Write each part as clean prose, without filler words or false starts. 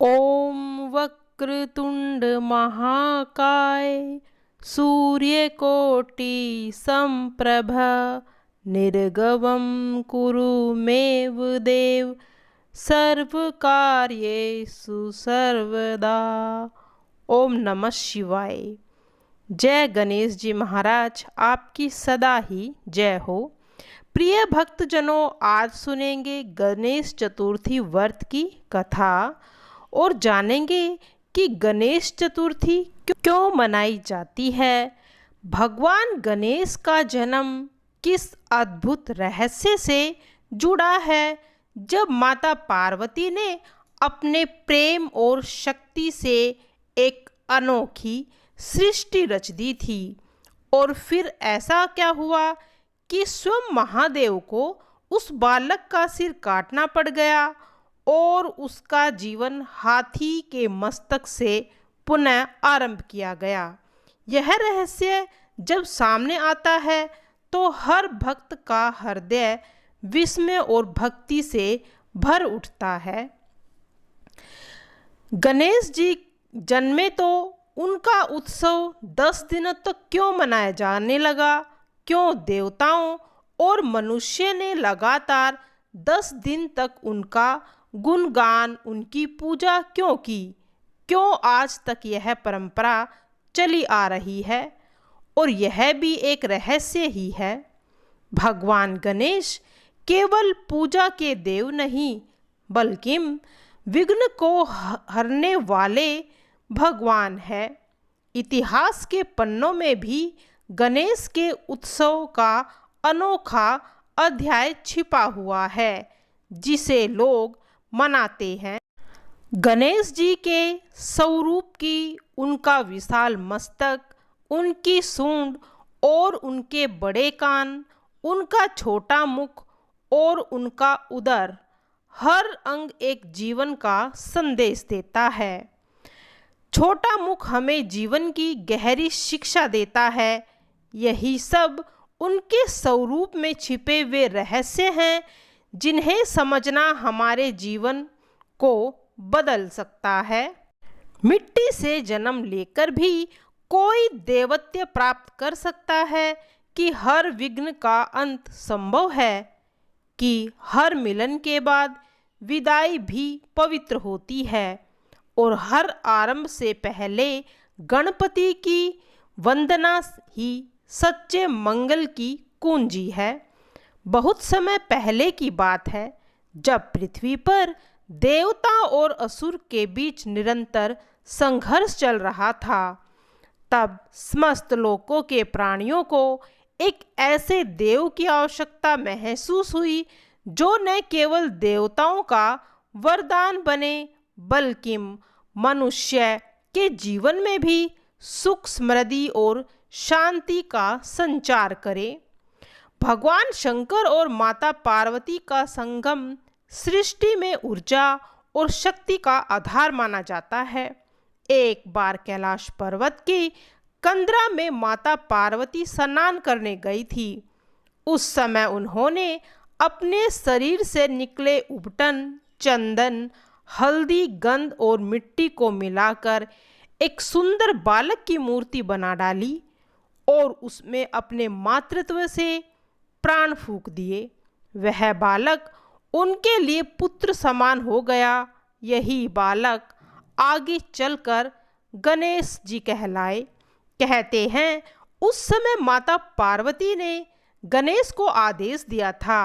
ओम वक्रतुंड महाकाय सूर्यकोटि समप्रभ निर्गवं कुरु मेव देव सर्वकार्येषु सर्वदा। ओम नमः शिवाय। जय गणेश जी महाराज, आपकी सदा ही जय हो। प्रिय भक्तजनों, आज सुनेंगे गणेश चतुर्थी व्रत की कथा और जानेंगे कि गणेश चतुर्थी क्यों मनाई जाती है। भगवान गणेश का जन्म किस अद्भुत रहस्य से जुड़ा है। जब माता पार्वती ने अपने प्रेम और शक्ति से एक अनोखी सृष्टि रच दी थी और फिर ऐसा क्या हुआ कि स्वयं महादेव को उस बालक का सिर काटना पड़ गया और उसका जीवन हाथी के मस्तक से पुनः आरंभ किया गया। यह रहस्य जब सामने आता है तो हर भक्त का हृदय विस्मय और भक्ति से भर उठता है। गणेश जी जन्मे तो उनका उत्सव 10 दिनों तक क्यों मनाया जाने लगा? क्यों देवताओं और मनुष्य ने लगातार 10 दिन तक उनका गुणगान, उनकी पूजा क्यों की? क्यों आज तक यह परंपरा चली आ रही है? और यह भी एक रहस्य ही है। भगवान गणेश केवल पूजा के देव नहीं, बल्कि विघ्न को हरने वाले भगवान है। इतिहास के पन्नों में भी गणेश के उत्सव का अनोखा अध्याय छिपा हुआ है, जिसे लोग मनाते हैं। गणेश जी के स्वरूप की, उनका विशाल मस्तक, उनकी सूंड और उनके बड़े कान, उनका छोटा मुख और उनका उदर, हर अंग एक जीवन का संदेश देता है। छोटा मुख हमें जीवन की गहरी शिक्षा देता है। यही सब उनके स्वरूप में छिपे हुए रहस्य हैं, जिन्हें समझना हमारे जीवन को बदल सकता है। मिट्टी से जन्म लेकर भी कोई देवत्व प्राप्त कर सकता है कि हर विघ्न का अंत संभव है, कि हर मिलन के बाद विदाई भी पवित्र होती है और हर आरंभ से पहले गणपति की वंदना ही सच्चे मंगल की कुंजी है। बहुत समय पहले की बात है, जब पृथ्वी पर देवता और असुर के बीच निरंतर संघर्ष चल रहा था। तब समस्त लोकों के प्राणियों को एक ऐसे देव की आवश्यकता महसूस हुई जो न केवल देवताओं का वरदान बने, बल्कि मनुष्य के जीवन में भी सुख, समृद्धि और शांति का संचार करे। भगवान शंकर और माता पार्वती का संगम सृष्टि में ऊर्जा और शक्ति का आधार माना जाता है। एक बार कैलाश पर्वत की कंदरा में माता पार्वती स्नान करने गई थी। उस समय उन्होंने अपने शरीर से निकले उबटन, चंदन, हल्दी, गंध और मिट्टी को मिलाकर एक सुंदर बालक की मूर्ति बना डाली और उसमें अपने मातृत्व से प्राण फूंक दिए। वह बालक उनके लिए पुत्र समान हो गया। यही बालक आगे चलकर गणेश जी कहलाए। कहते हैं, उस समय माता पार्वती ने गणेश को आदेश दिया था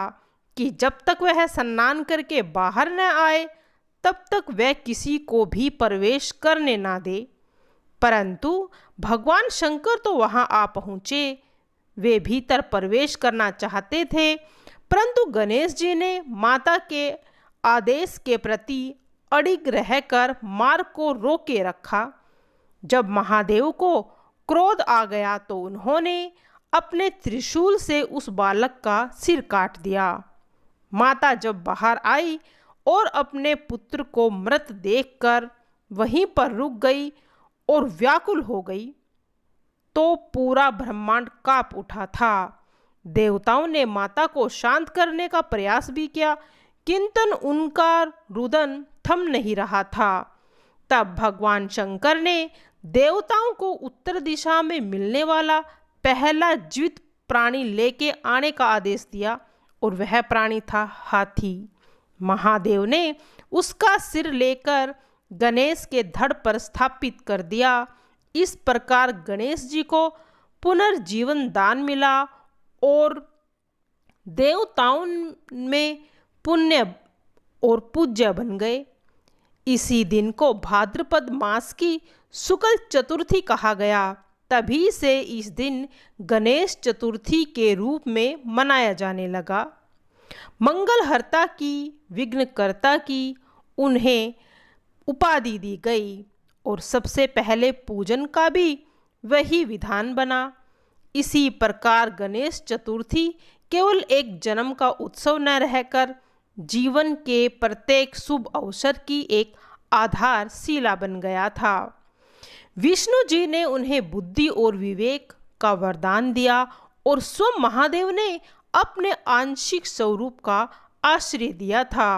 कि जब तक वह स्नान करके बाहर न आए, तब तक वह किसी को भी प्रवेश करने ना दे। परंतु भगवान शंकर तो वहां आ पहुँचे। वे भीतर प्रवेश करना चाहते थे, परंतु गणेश जी ने माता के आदेश के प्रति अडिग रहकर मार्ग को रोके रखा। जब महादेव को क्रोध आ गया तो उन्होंने अपने त्रिशूल से उस बालक का सिर काट दिया। माता जब बाहर आई और अपने पुत्र को मृत देखकर वहीं पर रुक गई और व्याकुल हो गई, तो पूरा ब्रह्मांड कांप उठा था। देवताओं ने माता को शांत करने का प्रयास भी किया, किंतु उनका रुदन थम नहीं रहा था। तब भगवान शंकर ने देवताओं को उत्तर दिशा में मिलने वाला पहला जीवित प्राणी लेके आने का आदेश दिया और वह प्राणी था हाथी। महादेव ने उसका सिर लेकर गणेश के धड़ पर स्थापित कर दिया। इस प्रकार गणेश जी को पुनर्जीवन दान मिला और देवताओं में पुण्य और पूज्य बन गए। इसी दिन को भाद्रपद मास की शुक्ल चतुर्थी कहा गया। तभी से इस दिन गणेश चतुर्थी के रूप में मनाया जाने लगा। मंगलहर्ता की, विघ्नकर्ता की उन्हें उपाधि दी गई और सबसे पहले पूजन का भी वही विधान बना। इसी प्रकार गणेश चतुर्थी केवल एक जन्म का उत्सव न रहकर जीवन के प्रत्येक शुभ अवसर की एक आधारशिला बन गया था। विष्णु जी ने उन्हें बुद्धि और विवेक का वरदान दिया और स्वयं महादेव ने अपने आंशिक स्वरूप का आश्रय दिया था।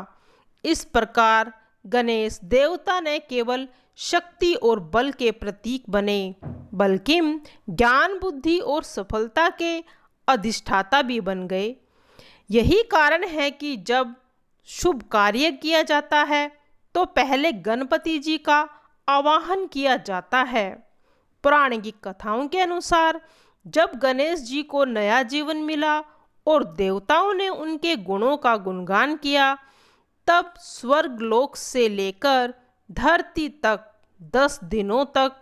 इस प्रकार गणेश देवता न केवल शक्ति और बल के प्रतीक बने, बल्कि ज्ञान, बुद्धि और सफलता के अधिष्ठाता भी बन गए। यही कारण है कि जब शुभ कार्य किया जाता है तो पहले गणपति जी का आवाहन किया जाता है। पौराणिक कथाओं के अनुसार जब गणेश जी को नया जीवन मिला और देवताओं ने उनके गुणों का गुणगान किया, तब स्वर्गलोक से लेकर धरती तक 10 दिनों तक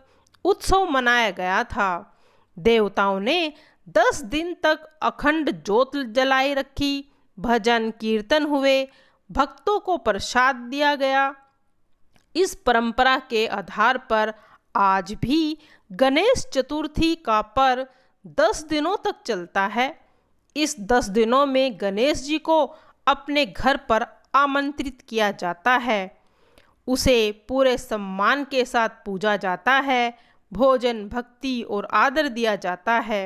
उत्सव मनाया गया था। देवताओं ने 10 दिन तक अखंड ज्योत जलाई रखी, भजन कीर्तन हुए, भक्तों को प्रसाद दिया गया। इस परंपरा के आधार पर आज भी गणेश चतुर्थी का पर्व 10 दिनों तक चलता है। इस 10 दिनों में गणेश जी को अपने घर पर आमंत्रित किया जाता है, उसे पूरे सम्मान के साथ पूजा जाता है, भोजन, भक्ति और आदर दिया जाता है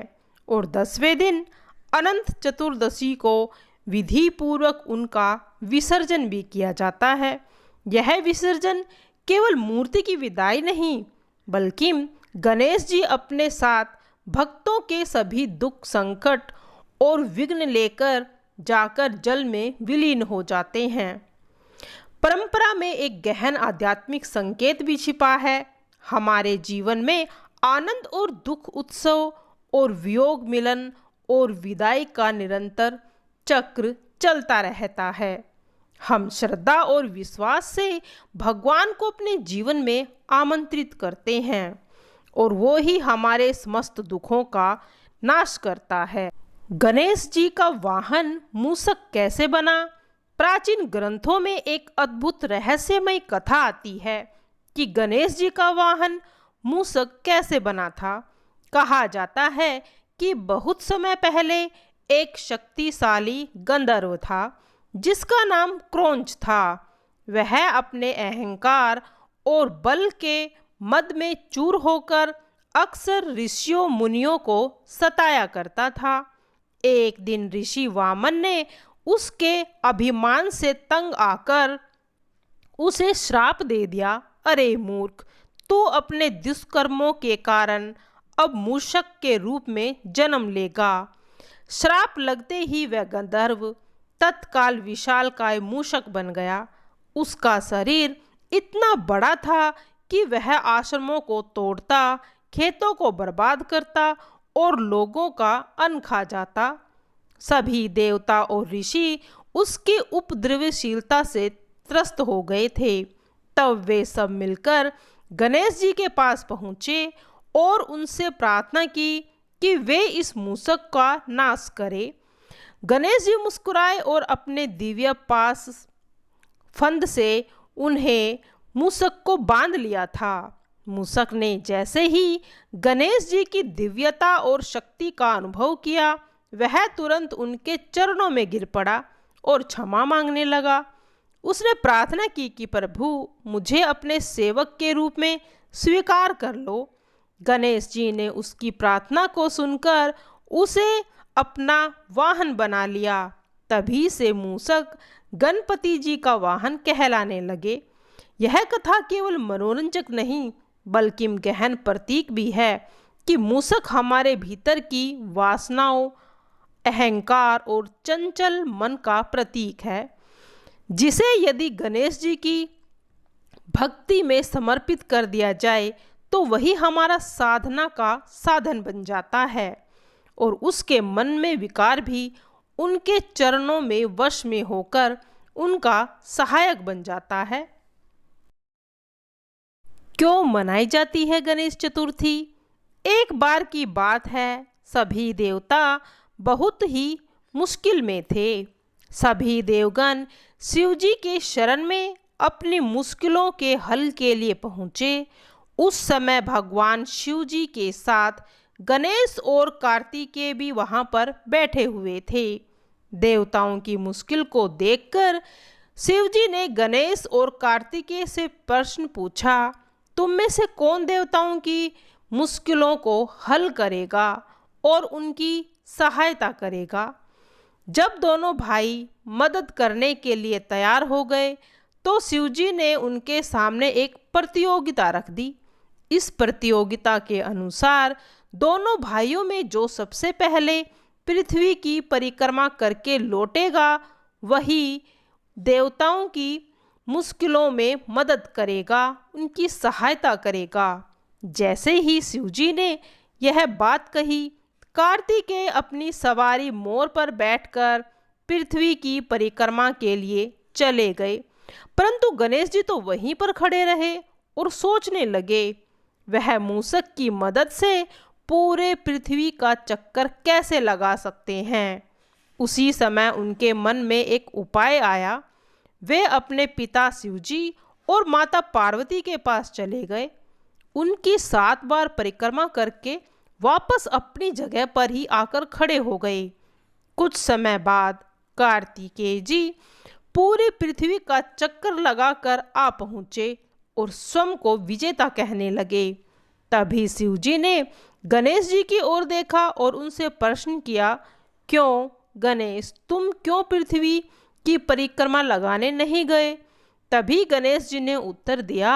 और 10वें दिन अनंत चतुर्दशी को विधि पूर्वक उनका विसर्जन भी किया जाता है। यह विसर्जन केवल मूर्ति की विदाई नहीं, बल्कि गणेश जी अपने साथ भक्तों के सभी दुख, संकट और विघ्न लेकर जाकर जल में विलीन हो जाते हैं। परंपरा में एक गहन आध्यात्मिक संकेत भी छिपा है। हमारे जीवन में आनंद और दुख, उत्सव और वियोग, मिलन और विदाई का निरंतर चक्र चलता रहता है। हम श्रद्धा और विश्वास से भगवान को अपने जीवन में आमंत्रित करते हैं और वो ही हमारे समस्त दुखों का नाश करता है। गणेश जी का वाहन मूषक कैसे बना? प्राचीन ग्रंथों में एक अद्भुत रहस्यमय कथा आती है कि गणेश जी का वाहन मूषक कैसे बना था। कहा जाता है कि बहुत समय पहले एक शक्तिशाली गंधर्व था जिसका नाम क्रौंच था। वह अपने अहंकार और बल के मद में चूर होकर अक्सर ऋषियों मुनियों को सताया करता था। एक दिन ऋषि वामन ने उसके अभिमान से तंग आकर उसे श्राप दे दिया। अरे मूर्ख, तू अपने दुष्कर्मों के कारण अब मूषक के रूप में जन्म लेगा। श्राप लगते ही वह गंधर्व तत्काल विशालकाय मूषक बन गया। उसका शरीर इतना बड़ा था कि वह आश्रमों को तोड़ता, खेतों को बर्बाद करता और लोगों का अन्न खा जाता। सभी देवता और ऋषि उसकी उपद्रवशीलता से त्रस्त हो गए थे। तब वे सब मिलकर गणेश जी के पास पहुँचे और उनसे प्रार्थना की कि वे इस मूषक का नाश करें। गणेश जी मुस्कुराए और अपने दिव्य पास फंद से उन्हें मूषक को बांध लिया था। मूषक ने जैसे ही गणेश जी की दिव्यता और शक्ति का अनुभव किया, वह तुरंत उनके चरणों में गिर पड़ा और क्षमा मांगने लगा। उसने प्रार्थना की कि प्रभु, मुझे अपने सेवक के रूप में स्वीकार कर लो। गणेश जी ने उसकी प्रार्थना को सुनकर उसे अपना वाहन बना लिया। तभी से मूषक गणपति जी का वाहन कहलाने लगे। यह कथा केवल मनोरंजक नहीं बल्कि गहन प्रतीक भी है कि मूषक हमारे भीतर की वासनाओं, अहंकार और चंचल मन का प्रतीक है, जिसे यदि गणेश जी की भक्ति में समर्पित कर दिया जाए तो वही हमारा साधना का साधन बन जाता है और उसके मन में विकार भी उनके चरणों में वश में होकर उनका सहायक बन जाता है। क्यों मनाई जाती है गणेश चतुर्थी? एक बार की बात है, सभी देवता बहुत ही मुश्किल में थे। सभी देवगण शिवजी के शरण में अपनी मुश्किलों के हल के लिए पहुँचे। उस समय भगवान शिवजी के साथ गणेश और कार्तिकेय भी वहाँ पर बैठे हुए थे। देवताओं की मुश्किल को देखकर शिवजी ने गणेश और कार्तिकेय से प्रश्न पूछा, तुम में से कौन देवताओं की मुश्किलों को हल करेगा और उनकी सहायता करेगा? जब दोनों भाई मदद करने के लिए तैयार हो गए तो शिवजी ने उनके सामने एक प्रतियोगिता रख दी। इस प्रतियोगिता के अनुसार दोनों भाइयों में जो सबसे पहले पृथ्वी की परिक्रमा करके लौटेगा वही देवताओं की मुश्किलों में मदद करेगा, उनकी सहायता करेगा। जैसे ही शिवजी ने यह बात कही, कार्तिकेय अपनी सवारी मोर पर बैठकर पृथ्वी की परिक्रमा के लिए चले गए, परंतु गणेश जी तो वहीं पर खड़े रहे और सोचने लगे वह मूषक की मदद से पूरे पृथ्वी का चक्कर कैसे लगा सकते हैं। उसी समय उनके मन में एक उपाय आया। वे अपने पिता शिवजी और माता पार्वती के पास चले गए। उनकी 7 बार परिक्रमा करके वापस अपनी जगह पर ही आकर खड़े हो गए। कुछ समय बाद कार्तिकेय जी पूरी पृथ्वी का चक्कर लगाकर आ पहुँचे और स्वयं को विजेता कहने लगे। तभी शिवजी ने गणेश जी की ओर देखा और उनसे प्रश्न किया, क्यों गणेश, तुम क्यों पृथ्वी की परिक्रमा लगाने नहीं गए? तभी गणेश जी ने उत्तर दिया,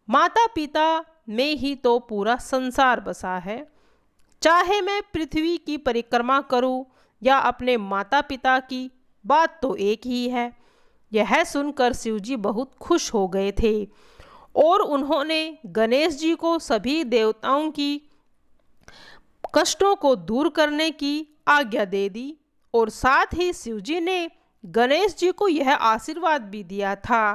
माता पिता में ही तो पूरा संसार बसा है। चाहे मैं पृथ्वी की परिक्रमा करूं या अपने माता पिता की, बात तो एक ही है। यह सुनकर शिवजी बहुत खुश हो गए थे और उन्होंने गणेश जी को सभी देवताओं की कष्टों को दूर करने की आज्ञा दे दी और साथ ही शिवजी ने गणेश जी को यह आशीर्वाद भी दिया था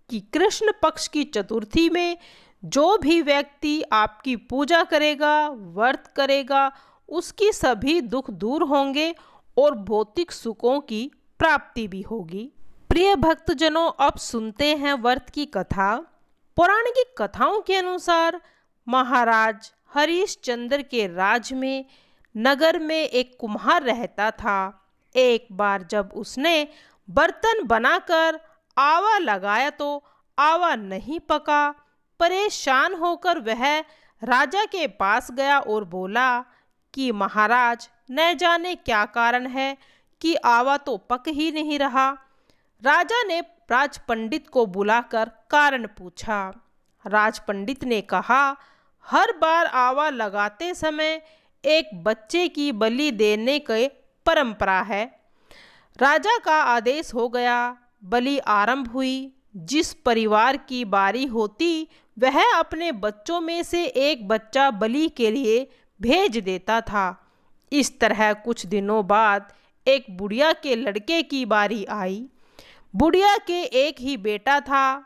कि कृष्ण पक्ष की चतुर्थी में जो भी व्यक्ति आपकी पूजा करेगा, व्रत करेगा, उसकी सभी दुख दूर होंगे और भौतिक सुखों की प्राप्ति भी होगी। प्रिय भक्तजनों, अब सुनते हैं व्रत की कथा। पौराणिक कथाओं के अनुसार महाराज हरिश्चंद्र के राज में नगर में एक कुम्हार रहता था। एक बार जब उसने बर्तन बनाकर आवा लगाया तो आवा नहीं पका। परेशान होकर वह राजा के पास गया और बोला कि महाराज, न जाने क्या कारण है कि आवा तो पक ही नहीं रहा। राजा ने राज पंडित को बुलाकर कारण पूछा। राज पंडित ने कहा, हर बार आवा लगाते समय एक बच्चे की बलि देने की परंपरा है। राजा का आदेश हो गया। बलि आरंभ हुई। जिस परिवार की बारी होती वह अपने बच्चों में से एक बच्चा बलि के लिए भेज देता था। इस तरह कुछ दिनों बाद एक बुढ़िया के लड़के की बारी आई। बुढ़िया के एक ही बेटा था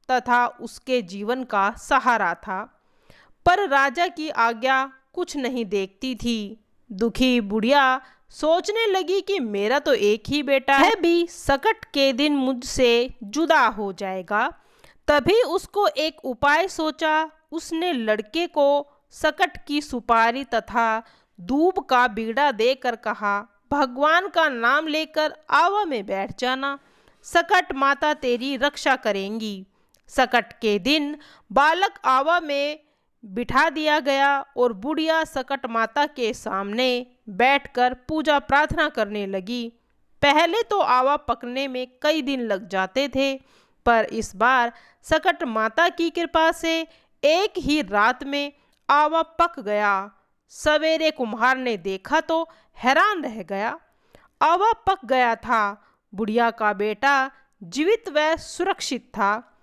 तथा उसके जीवन का सहारा था, पर राजा की आज्ञा कुछ नहीं देखती थी। दुखी बुढ़िया सोचने लगी कि मेरा तो एक ही बेटा है, भी सकट के दिन मुझसे जुदा हो जाएगा। तभी उसको एक उपाय सोचा। उसने लड़के को सकट की सुपारी तथा दूब का बीड़ा देकर कहा, भगवान का नाम लेकर आवा में बैठ जाना, सकट माता तेरी रक्षा करेंगी। सकट के दिन बालक आवा में बिठा दिया गया और बुढ़िया सकट माता के सामने बैठकर पूजा प्रार्थना करने लगी। पहले तो आवा पकने में कई दिन लग जाते थे, पर इस बार सकट माता की कृपा से एक ही रात में आवा पक गया। सवेरे कुम्हार ने देखा तो हैरान रह गया। आवा पक गया था। बुढ़िया का बेटा जीवित व सुरक्षित था।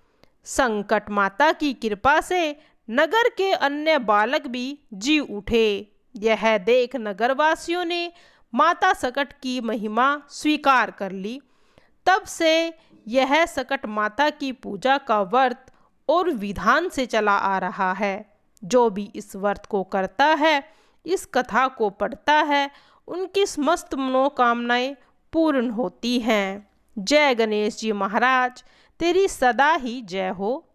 संकट माता की कृपा से नगर के अन्य बालक भी जी उठे। यह देख नगरवासियों ने माता सकट की महिमा स्वीकार कर ली। तब से यह सकट माता की पूजा का व्रत और विधान से चला आ रहा है। जो भी इस व्रत को करता है, इस कथा को पढ़ता है, उनकी समस्त मनोकामनाएं पूर्ण होती हैं। जय गणेश जी महाराज, तेरी सदा ही जय हो।